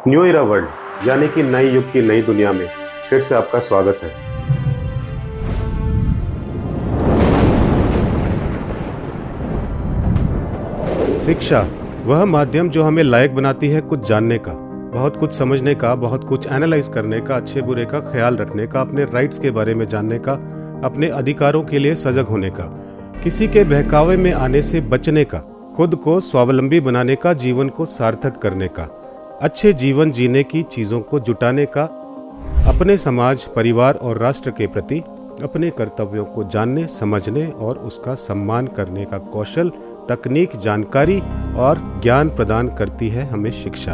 New इरा world यानी कि नए युग की नई दुनिया में फिर से आपका स्वागत है। शिक्षा वह माध्यम जो हमें लायक बनाती है कुछ जानने का, बहुत कुछ समझने का, बहुत कुछ एनालाइज करने का, अच्छे बुरे का ख्याल रखने का, अपने राइट्स के बारे में जानने का, अपने अधिकारों के लिए सजग होने का, किसी के बहकावे में आने से बचने का, खुद को स्वावलंबी बनाने का, जीवन को सार्थक करने का, अच्छे जीवन जीने की चीज़ों को जुटाने का, अपने समाज, परिवार और राष्ट्र के प्रति अपने कर्तव्यों को जानने, समझने और उसका सम्मान करने का कौशल, तकनीक, जानकारी और ज्ञान प्रदान करती है हमें शिक्षा।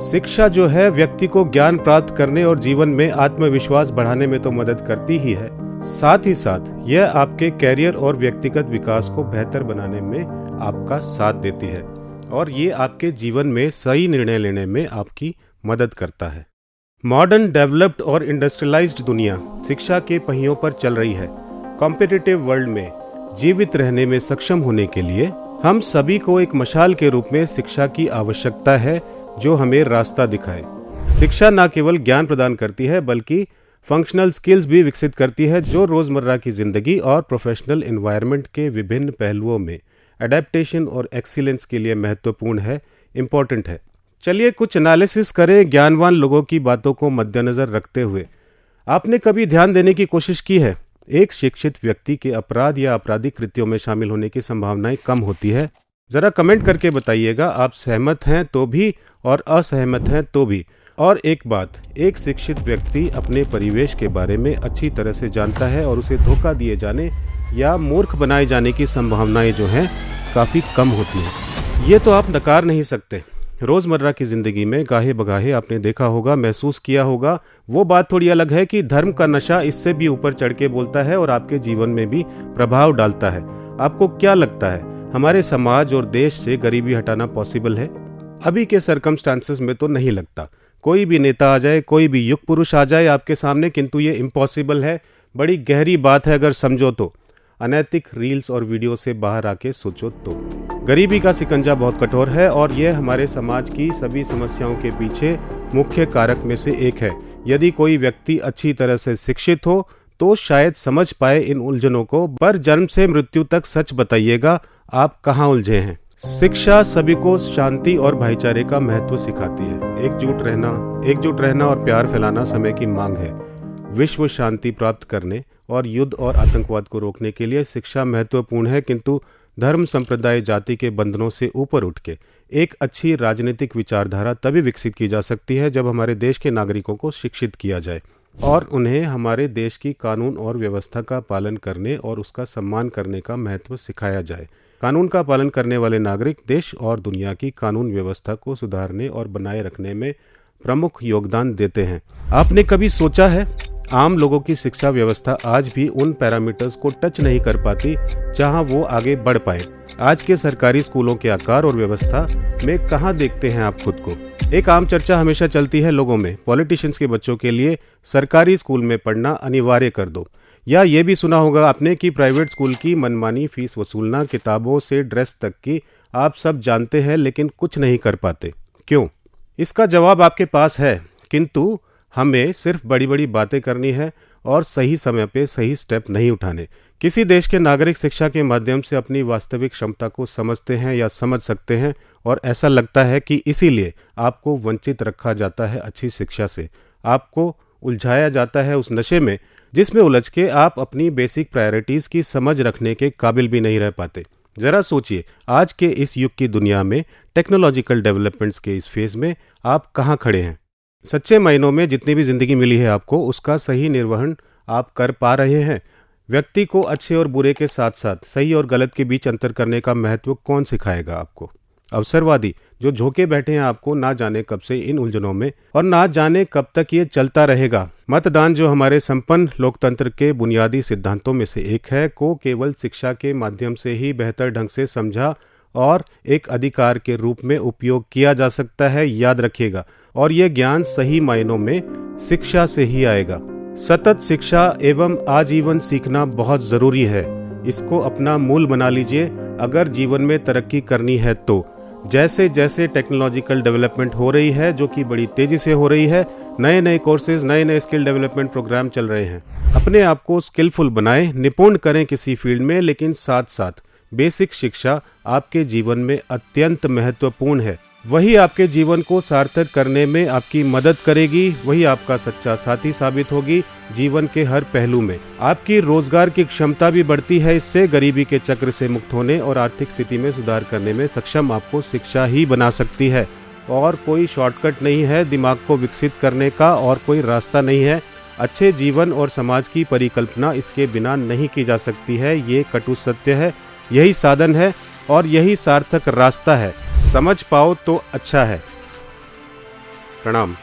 शिक्षा जो है व्यक्ति को ज्ञान प्राप्त करने और जीवन में आत्मविश्वास बढ़ाने में तो मदद करती ही है, साथ ही साथ यह आपके कैरियर और व्यक्तिगत विकास को बेहतर बनाने में आपका साथ देती है और ये आपके जीवन में सही निर्णय लेने में आपकी मदद करता है। मॉडर्न, डेवलप्ड और इंडस्ट्रियलाइज्ड दुनिया शिक्षा के पहियों पर चल रही है। कॉम्पिटिटिव वर्ल्ड में जीवित रहने में सक्षम होने के लिए हम सभी को एक मशाल के रूप में शिक्षा की आवश्यकता है जो हमें रास्ता दिखाए। शिक्षा न केवल ज्ञान प्रदान करती है बल्कि फंक्शनल स्किल्स भी विकसित करती है जो रोजमर्रा की जिंदगी और प्रोफेशनल एनवायरनमेंट के विभिन्न पहलुओं में एडेप्टेशन और एक्सीलेंस के लिए महत्वपूर्ण है, इम्पोर्टेंट है। चलिए कुछ एनालिसिस करें ज्ञानवान लोगों की बातों को मद्देनजर रखते हुए। आपने कभी ध्यान देने की कोशिश की है एक शिक्षित व्यक्ति के अपराध या आपराधिक कृत्यों में शामिल होने की संभावनाएं कम होती है? जरा कमेंट करके बताइएगा आप सहमत हैं तो भी और असहमत हैं तो भी। और एक बात, एक शिक्षित व्यक्ति अपने परिवेश के बारे में अच्छी तरह से जानता है और उसे धोखा दिए जाने या मूर्ख बनाए जाने की संभावनाएं जो हैं काफ़ी कम होती हैं। ये तो आप नकार नहीं सकते। रोज़मर्रा की ज़िंदगी में गाहे बगाहे आपने देखा होगा, महसूस किया होगा। वो बात थोड़ी अलग है कि धर्म का नशा इससे भी ऊपर चढ़ के बोलता है और आपके जीवन में भी प्रभाव डालता है। आपको क्या लगता है, हमारे समाज और देश से गरीबी हटाना पॉसिबल है? अभी के सर्कमस्टांसेस में तो नहीं लगता। कोई भी नेता आ जाए, कोई भी युग पुरुष आ जाए आपके सामने, किंतु ये इम्पॉसिबल है। बड़ी गहरी बात है अगर समझो तो। अनैतिक रील्स और वीडियो से बाहर आके सोचो तो। गरीबी का सिकंजा बहुत कठोर है और यह हमारे समाज की सभी समस्याओं के पीछे मुख्य कारक में से एक है। यदि कोई व्यक्ति अच्छी तरह से शिक्षित हो तो शायद समझ पाए इन उलझनों को, पर जन्म से मृत्यु तक सच बताइएगा आप कहाँ उलझे हैं। शिक्षा सभी को शांति और भाईचारे का महत्व सिखाती है। एकजुट रहना और प्यार फैलाना समय की मांग है। विश्व शांति प्राप्त करने और युद्ध और आतंकवाद को रोकने के लिए शिक्षा महत्वपूर्ण है, किंतु धर्म, संप्रदाय, जाति के बंधनों से ऊपर उठ के एक अच्छी राजनीतिक विचारधारा तभी विकसित की जा सकती है जब हमारे देश के नागरिकों को शिक्षित किया जाए और उन्हें हमारे देश की कानून और व्यवस्था का पालन करने और उसका सम्मान करने का महत्व सिखाया जाए। कानून का पालन करने वाले नागरिक देश और दुनिया की कानून व्यवस्था को सुधारने और बनाए रखने में प्रमुख योगदान देते हैं। आपने कभी सोचा है आम लोगों की शिक्षा व्यवस्था आज भी उन पैरामीटर्स को टच नहीं कर पाती जहां वो आगे बढ़ पाए? आज के सरकारी स्कूलों के आकार और व्यवस्था में कहां देखते हैं आप खुद को? एक आम चर्चा हमेशा चलती है लोगों में, पॉलिटिशियंस के बच्चों के लिए सरकारी स्कूल में पढ़ना अनिवार्य कर दो। या ये भी सुना होगा आपने कि प्राइवेट स्कूल की मनमानी फीस वसूलना, किताबों से ड्रेस तक की आप सब जानते हैं लेकिन कुछ नहीं कर पाते। क्यों? इसका जवाब आपके पास है, किंतु हमें सिर्फ बड़ी बड़ी बातें करनी है और सही समय पे सही स्टेप नहीं उठाने। किसी देश के नागरिक शिक्षा के माध्यम से अपनी वास्तविक क्षमता को समझते हैं या समझ सकते हैं और ऐसा लगता है कि इसीलिए आपको वंचित रखा जाता है अच्छी शिक्षा से। आपको उलझाया जाता है उस नशे में जिसमें उलझ के आप अपनी बेसिक प्रायोरिटीज़ की समझ रखने के काबिल भी नहीं रह पाते। जरा सोचिए, आज के इस युग की दुनिया में टेक्नोलॉजिकल डेवलपमेंट्स के इस फेज़ में आप कहाँ खड़े हैं? सच्चे मायनों में जितनी भी ज़िंदगी मिली है आपको, उसका सही निर्वहन आप कर पा रहे हैं? व्यक्ति को अच्छे और बुरे के साथ साथ सही और गलत के बीच अंतर करने का महत्व कौन सिखाएगा आपको? अवसरवादी जो झोंके बैठे हैं आपको ना जाने कब से इन उलझनों में और ना जाने कब तक ये चलता रहेगा। मतदान जो हमारे संपन्न लोकतंत्र के बुनियादी सिद्धांतों में से एक है, को केवल शिक्षा के माध्यम से ही बेहतर ढंग से समझा और एक अधिकार के रूप में उपयोग किया जा सकता है, याद रखिएगा। और यह ज्ञान सही मायनों में शिक्षा से ही आएगा। सतत शिक्षा एवं आजीवन सीखना बहुत जरूरी है। इसको अपना मूल बना लीजिए अगर जीवन में तरक्की करनी है तो। जैसे जैसे टेक्नोलॉजिकल डेवलपमेंट हो रही है, जो कि बड़ी तेजी से हो रही है, नए नए कोर्सेज, नए नए स्किल डेवलपमेंट प्रोग्राम चल रहे हैं। अपने आप को स्किलफुल बनाएं, निपुण करें किसी फील्ड में, लेकिन साथ साथ बेसिक शिक्षा आपके जीवन में अत्यंत महत्वपूर्ण है। वही आपके जीवन को सार्थक करने में आपकी मदद करेगी, वही आपका सच्चा साथी साबित होगी जीवन के हर पहलू में। आपकी रोजगार की क्षमता भी बढ़ती है, इससे गरीबी के चक्र से मुक्त होने और आर्थिक स्थिति में सुधार करने में सक्षम आपको शिक्षा ही बना सकती है। और कोई शॉर्टकट नहीं है दिमाग को विकसित करने का, और कोई रास्ता नहीं है। अच्छे जीवन और समाज की परिकल्पना इसके बिना नहीं की जा सकती है। ये कटु सत्य है, यही साधन है और यही सार्थक रास्ता है। समझ पाओ तो अच्छा है। प्रणाम।